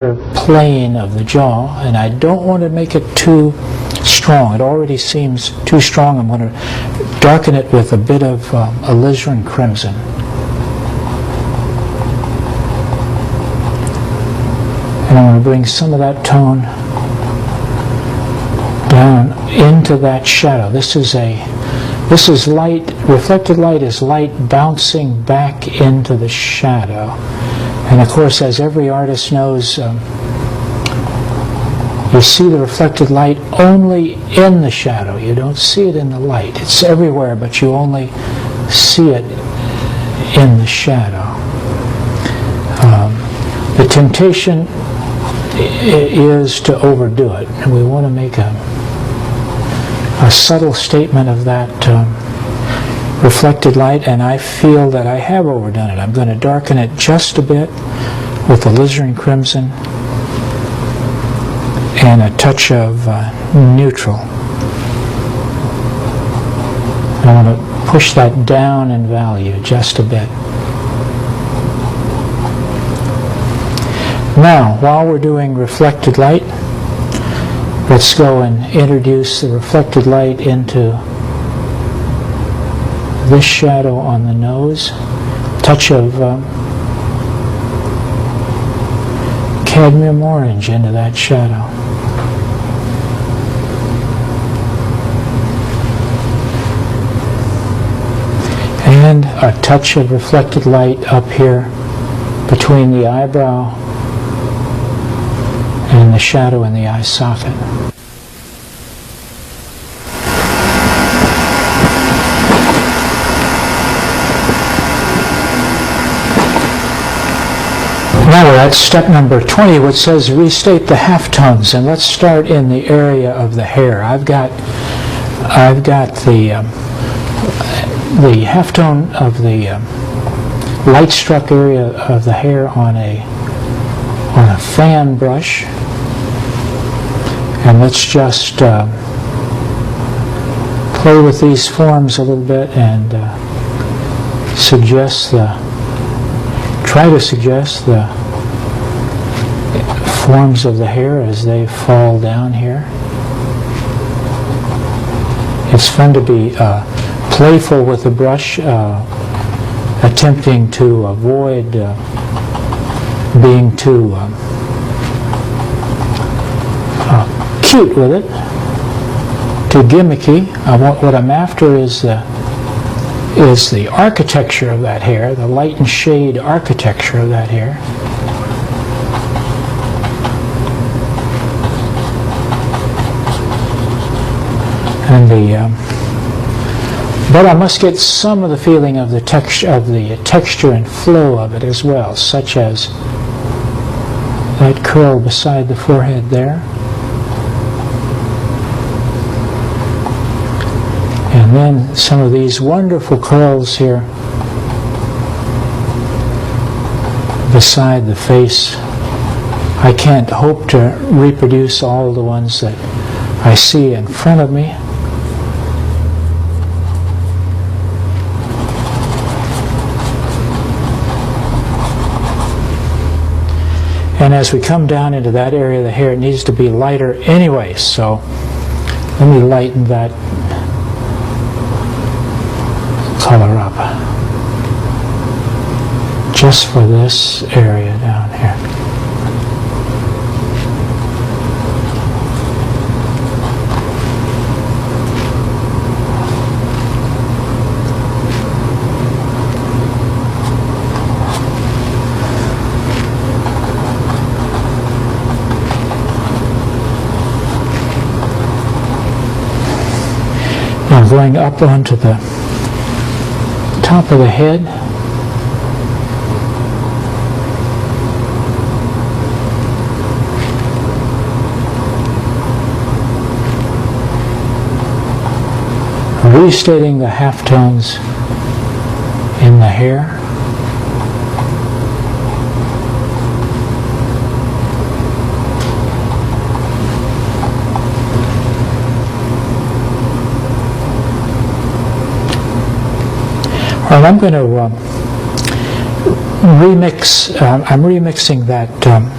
plane of the jaw, and I don't want to make it too strong. It already seems too strong. I'm going to darken it with a bit of alizarin crimson. And I'm going to bring some of that tone down into that shadow. This is light, reflected light is light bouncing back into the shadow. And of course, as every artist knows, you see the reflected light only in the shadow. You don't see it in the light. It's everywhere, but you only see it in the shadow. The temptation is to overdo it, and we want to make a subtle statement of that reflected light, and I feel that I have overdone it. I'm going to darken it just a bit with alizarin crimson and a touch of neutral. I want to push that down in value just a bit. Now, while we're doing reflected light, let's go and introduce the reflected light into this shadow on the nose. Touch of cadmium orange into that shadow. And a touch of reflected light up here between the eyebrow and the shadow in the eye socket. Now we're at step number 20, which says restate the halftones, and let's start in the area of the hair. I've got the halftone of the light struck area of the hair on a fan brush, and let's just play with these forms a little bit and try to suggest the forms of the hair as they fall down here. It's fun to be playful with the brush, attempting to avoid being too cute with it, too gimmicky. What I'm after is the architecture of that hair, the light and shade architecture of that hair. And but I must get some of the feeling of the texture and flow of it as well, such as that curl beside the forehead there. And then some of these wonderful curls here beside the face. I can't hope to reproduce all the ones that I see in front of me. And as we come down into that area of the hair, it needs to be lighter anyway, so let me lighten that color up just for this area down here. Now going up onto the top of the head, restating the halftones in the hair. All right, I'm going to I'm remixing that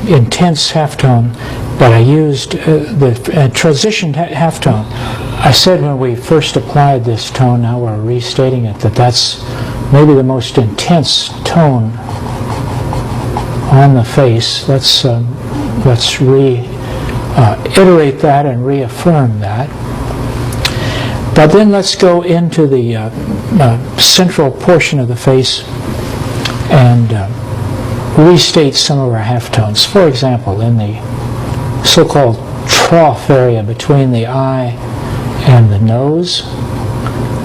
intense halftone, but I used the transitioned halftone. I said when we first applied this tone, now we're restating it, that's maybe the most intense tone on the face. Let's reiterate that and reaffirm that. But then let's go into the central portion of the face and restate some of our halftones. For example, in the so-called trough area between the eye and the nose,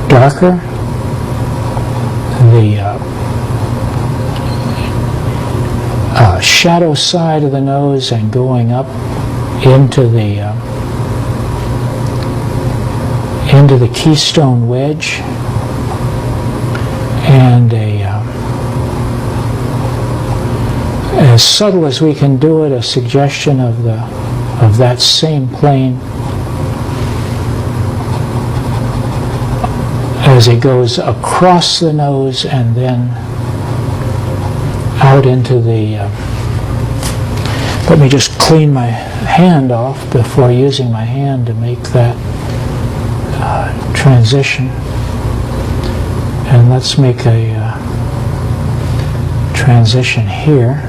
darker. The shadow side of the nose and going up into the keystone wedge, and as subtle as we can do it, a suggestion of that same plane as it goes across the nose and then out into the let me just clean my hand off before using my hand to make that transition. And let's make a transition here.